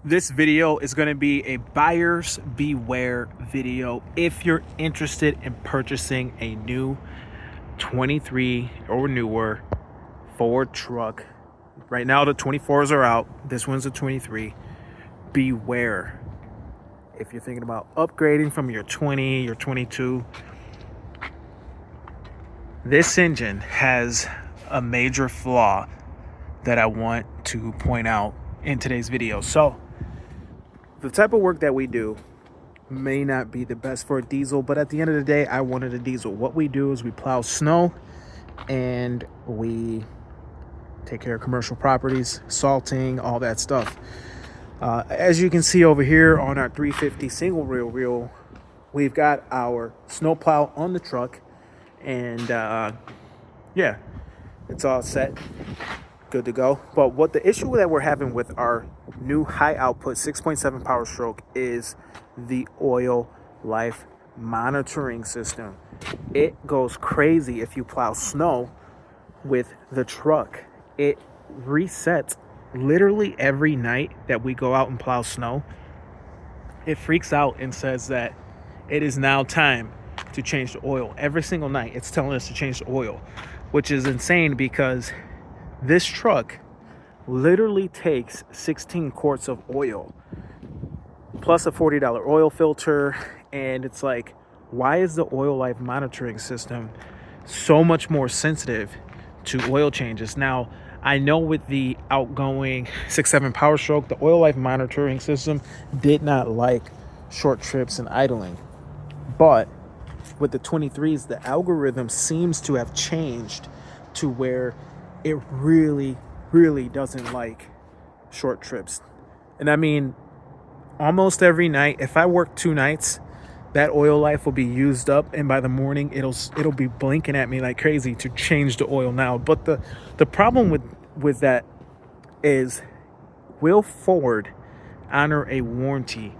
This video is going to be a buyer's beware video if you're interested in purchasing a new 23 or newer Ford truck. Right now the 24s are out. This one's a 23. Beware. If you're thinking about upgrading from your 20, your 22, this engine has a major flaw that I want to point out in today's video. So the type of work that we do may not be the best for a diesel, but at the end of the day, I wanted a diesel. What we do is we plow snow and we take care of commercial properties, salting, all that stuff. As you can see over here on our 350 single reel, we've got our snow plow on the truck, and yeah, it's all set, good to go. But what the issue that we're having with our new high output 6.7 power stroke is the oil life monitoring system. It goes crazy if you plow snow with the truck. It resets literally every night that we go out and plow snow. It freaks out and says that it is now time to change the oil. Every single night it's telling us to change the oil, which is insane because this truck literally takes 16 quarts of oil plus a $40 oil filter. And it's like, why is the oil life monitoring system so much more sensitive to oil changes? Now, I know with the outgoing 6.7 power stroke, the oil life monitoring system did not like short trips and idling. But with the 23s, the algorithm seems to have changed to where it really doesn't like short trips. And I mean, almost every night, if I work 2 nights, that oil life will be used up, and by the morning it'll be blinking at me like crazy to change the oil now. But the problem with that is, will Ford honor a warranty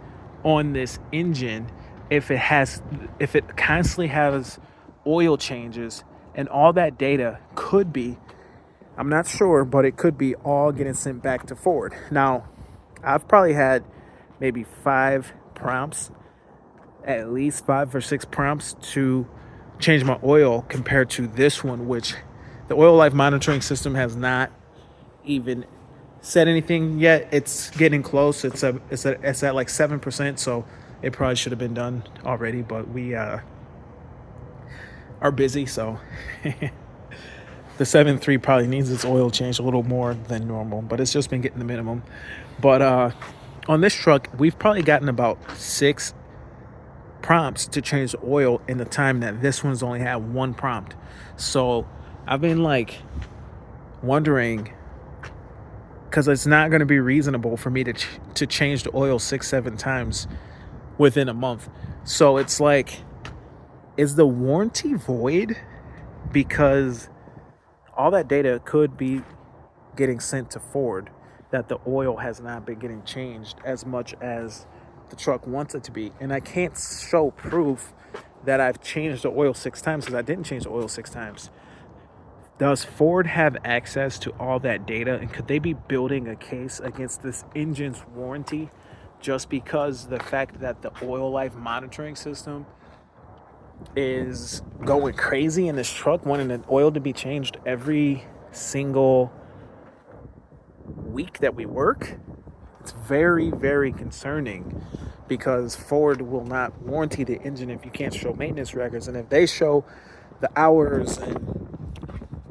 on this engine if it constantly has oil changes, and all that data could be, I'm not sure, but it could be all getting sent back to Ford. Now, I've probably had maybe 5 prompts, at least 5 or 6 prompts to change my oil, compared to this one, which the oil life monitoring system has not even said anything yet. It's getting close. It's at like 7%, so it probably should have been done already, but we are busy, so the 7.3 probably needs its oil change a little more than normal, but it's just been getting the minimum. But on this truck, we've probably gotten about 6 prompts to change the oil in the time that this one's only had 1 prompt. So I've been like wondering, because it's not going to be reasonable for me to change the oil 6-7 times within a month. So it's like, is the warranty void? Because all that data could be getting sent to Ford, that the oil has not been getting changed as much as the truck wants it to be. And I can't show proof that I've changed the oil 6 times, because I didn't change the oil 6 times. Does Ford have access to all that data, and could they be building a case against this engine's warranty just because the fact that the oil life monitoring system is going crazy in this truck, wanting the oil to be changed every single week that we work? It's very concerning, because Ford will not warranty the engine if you can't show maintenance records. And if they show the hours, and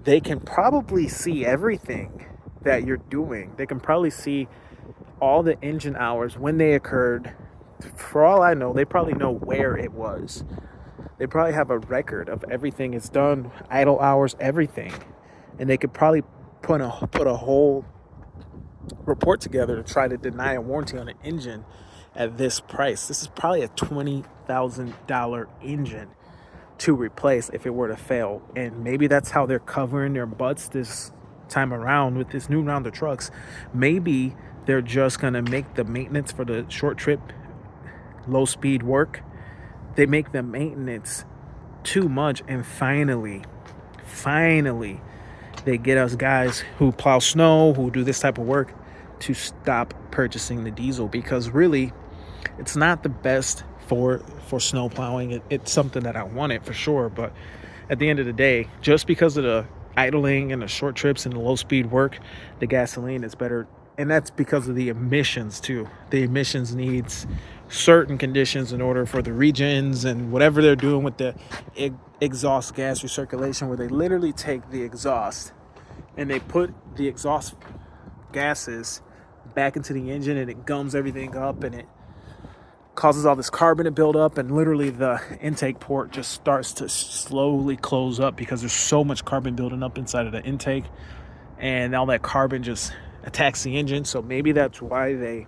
they can probably see everything that you're doing. They can probably see all the engine hours, when they occurred. For all I know, they probably know where it was. They probably have a record of everything it's done, idle hours, everything. And they could probably put a whole report together to try to deny a warranty on an engine at this price. This is probably a $20,000 engine to replace if it were to fail. And maybe that's how they're covering their butts this time around with this new round of trucks. Maybe they're just going to make the maintenance for the short trip, low speed work. They make the maintenance too much, and finally they get us guys who plow snow, who do this type of work, to stop purchasing the diesel, because really it's not the best for snow plowing. It's something that I wanted for sure, but at the end of the day, just because of the idling and the short trips and the low speed work, the gasoline is better. And that's because of the emissions too. The emissions needs certain conditions in order for the regens and whatever they're doing with the exhaust gas recirculation, where they literally take the exhaust and they put the exhaust gases back into the engine, and it gums everything up, and it causes all this carbon to build up, and literally the intake port just starts to slowly close up because there's so much carbon building up inside of the intake, and all that carbon just attacks the engine. So maybe that's why they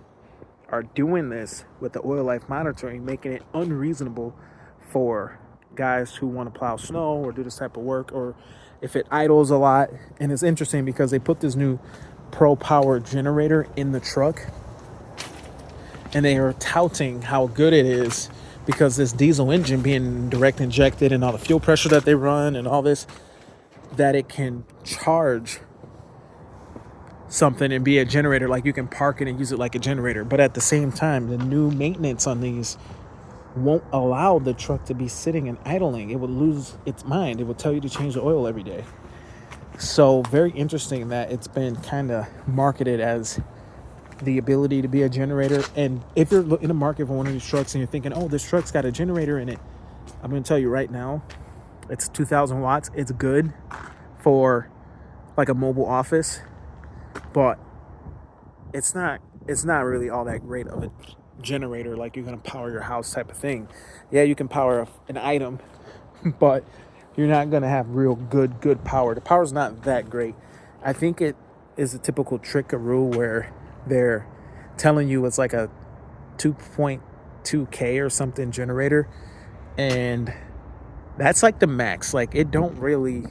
are doing this with the oil life monitoring, making it unreasonable for guys who want to plow snow or do this type of work, or if it idles a lot. And it's interesting because they put this new Pro Power generator in the truck, and they are touting how good it is because this diesel engine being direct injected and all the fuel pressure that they run and all this, that it can charge something and be a generator. Like you can park it and use it like a generator. But at the same time, the new maintenance on these won't allow the truck to be sitting and idling. It would lose its mind. It would tell you to change the oil every day. So very interesting that it's been kind of marketed as the ability to be a generator. And if you're in the market for one of these trucks and you're thinking, oh, this truck's got a generator in it, I'm going to tell you right now, it's 2,000 watts. It's good for like a mobile office, but it's not really all that great of a generator like you're going to power your house type of thing. Yeah, you can power an item, but you're not going to have real good power. The power's not that great. I think it is a typical trickaroo where they're telling you it's like a 2.2K or something generator, and that's like the max. Like it don't really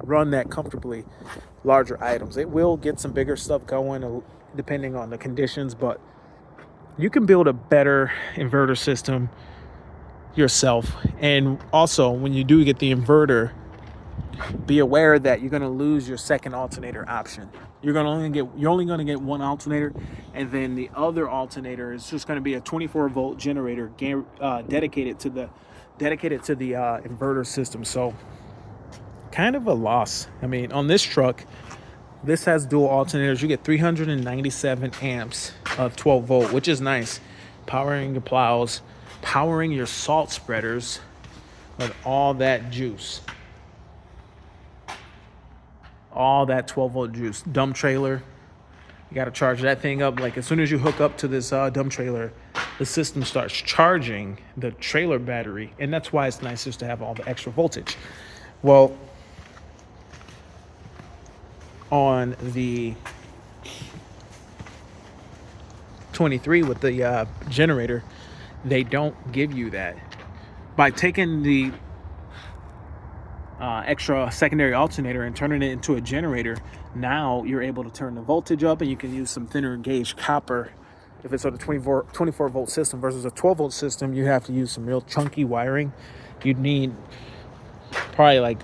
run that comfortably larger items. It will get some bigger stuff going depending on the conditions, but you can build a better inverter system yourself. And also, when you do get the inverter, be aware that you're going to lose your second alternator option. You're only going to get one alternator, and then the other alternator is just going to be a 24-volt generator dedicated to the inverter system. So kind of a loss. I mean, on this truck, this has dual alternators. You get 397 amps of 12 volt, which is nice. Powering your plows, powering your salt spreaders with all that juice. All that 12 volt juice. Dump trailer, you got to charge that thing up. Like as soon as you hook up to this dump trailer, the system starts charging the trailer battery, and that's why it's nice just to have all the extra voltage. Well, on the 23 with the generator, they don't give you that. By taking the extra secondary alternator and turning it into a generator, now you're able to turn the voltage up, and you can use some thinner gauge copper. If it's on a 24 volt system versus a 12 volt system, you have to use some real chunky wiring. You'd need probably like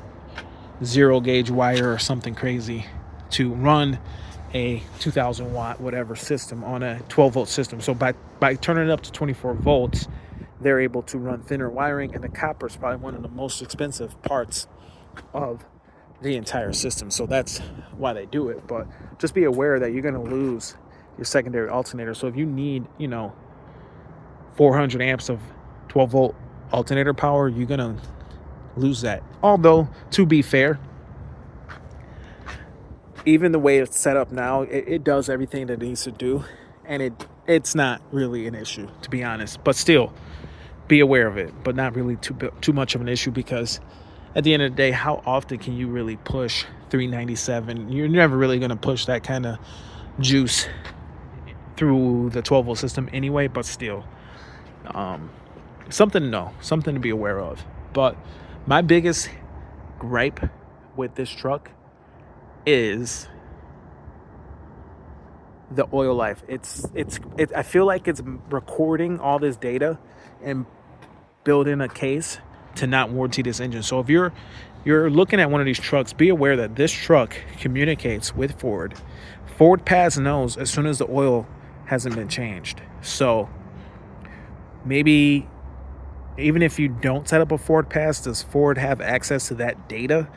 0 gauge wire or something crazy to run a 2,000 watt whatever system on a 12 volt system. So by turning it up to 24 volts, they're able to run thinner wiring, and the copper is probably one of the most expensive parts of the entire system. So that's why they do it. But just be aware that you're going to lose your secondary alternator. So if you need 400 amps of 12 volt alternator power, you're going to lose that. Although, to be fair, even the way it's set up now, it does everything that it needs to do, and it's not really an issue, to be honest. But still, be aware of it, but not really too much of an issue, because at the end of the day, how often can you really push 397? You're never really going to push that kind of juice through the 12 volt system anyway, but still, something to be aware of. But my biggest gripe with this truck is the oil life. I feel like it's recording all this data and building a case to not warranty this engine. So if you're looking at one of these trucks, be aware that this truck communicates with Ford. Ford Pass knows as soon as the oil hasn't been changed. So maybe even if you don't set up a Ford Pass, does Ford have access to that data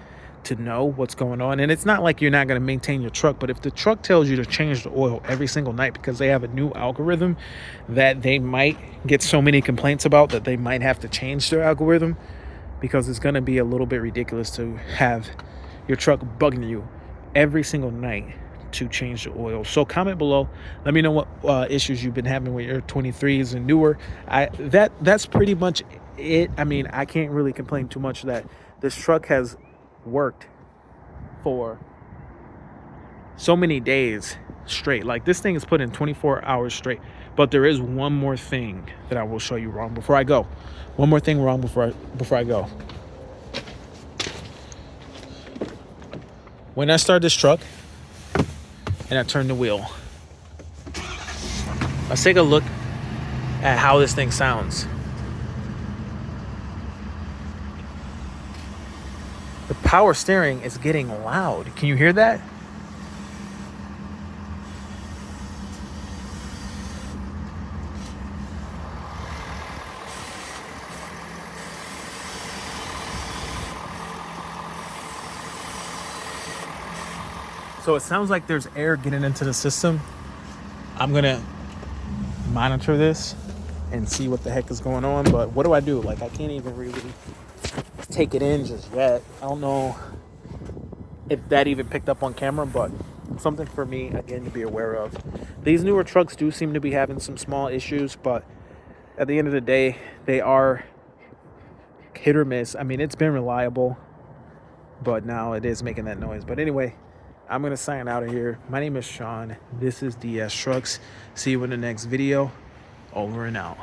to know what's going on? And it's not like you're not going to maintain your truck, but if the truck tells you to change the oil every single night because they have a new algorithm that they might get so many complaints about that they might have to change their algorithm, because it's going to be a little bit ridiculous to have your truck bugging you every single night to change the oil. So comment below, let me know what issues you've been having with your 23s and newer. That's pretty much it. I mean, I can't really complain too much that this truck has worked for so many days straight. Like, this thing is put in 24 hours straight. But there is one more thing that I will show you wrong before I go. One more thing wrong before I go. When I start this truck and I turn the wheel, let's take a look at how this thing sounds. The power steering is getting loud. Can you hear that? So it sounds like there's air getting into the system. I'm gonna monitor this and see what the heck is going on, but what do I do? Like, I can't even really take it in just yet. I don't know if that even picked up on camera, but something for me, again, to be aware of. These newer trucks do seem to be having some small issues, but at the end of the day, they are hit or miss. I mean, it's been reliable, but now it is making that noise. But anyway, I'm going to sign out of here. My name is Sean. This is DS Trucks. See you in the next video. Over and out.